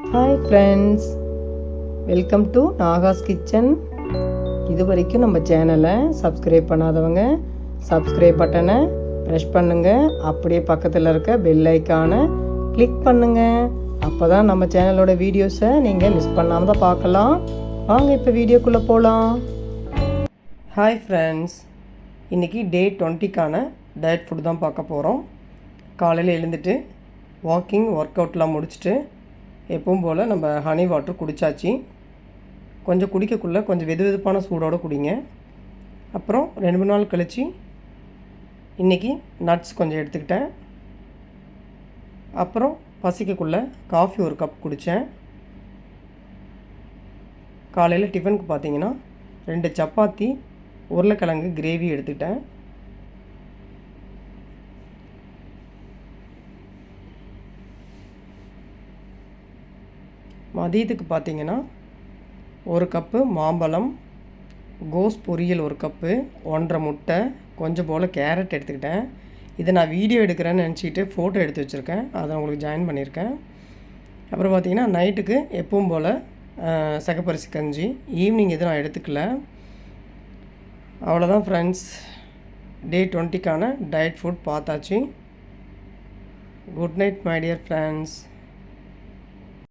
Hi friends, welcome to Nahash kitchen. இது வரைக்கும் நம்ம சேனலை சப்ஸ்கிரைப் பண்ணாதவங்க சப்ஸ்கிரைப் பட்டனை ப்ரெஸ் பண்ணுங்கள். அப்படியே பக்கத்தில் இருக்க பெல் ஐக்கானை கிளிக் பண்ணுங்கள். அப்போ தான் நம்ம சேனலோட வீடியோஸை நீங்கள் மிஸ் பண்ணாமல் தான் பார்க்கலாம். வாங்க இப்போ வீடியோக்குள்ளே போகலாம். ஹாய் ஃப்ரெண்ட்ஸ், இன்றைக்கி டே 20க்கான டயட் ஃபுட் தான் பார்க்க போகிறோம். காலையில் எழுந்துட்டு வாக்கிங் ஒர்க் அவுட்லாம் முடிச்சுட்டு எப்பவும் போல் நம்ம ஹனி வாட்டர் குடித்தாச்சு. கொஞ்சம் குடிக்கக்குள்ளே கொஞ்சம் வெது வெதுப்பான சூடோடு குடிங்க. அப்புறம் 2-3 நாள் கழித்து இன்றைக்கி நட்ஸ் கொஞ்சம் எடுத்துக்கிட்டேன். அப்புறம் பசிக்கக்குள்ளே காஃபி ஒரு கப் குடித்தேன். காலையில் டிஃபனுக்கு பார்த்தீங்கன்னா 2 சப்பாத்தி உருளைக்கிழங்கு கிரேவி எடுத்துக்கிட்டேன். மதியத்துக்கு பார்த்தீங்கன்னா 1 கப்பு மாம்பழம், கோஸ் பொரியல் 1 கப்பு, 1.5 முட்டை, கொஞ்சம் போல் கேரட் எடுத்துக்கிட்டேன். இதை நான் வீடியோ எடுக்கிறேன்னு நினச்சிட்டு ஃபோட்டோ எடுத்து வச்சுருக்கேன், அதை உங்களுக்கு ஜாயின் பண்ணியிருக்கேன். அப்புறம் பார்த்திங்கன்னா நைட்டுக்கு எப்பவும் போல் சகப்பரிசி கஞ்சி. ஈவினிங் எதுவும் நான் எடுத்துக்கல. அவ்வளோதான் ஃப்ரெண்ட்ஸ், டே 20க்கான டயட் ஃபுட் பார்த்தாச்சு. Good night my dear friends.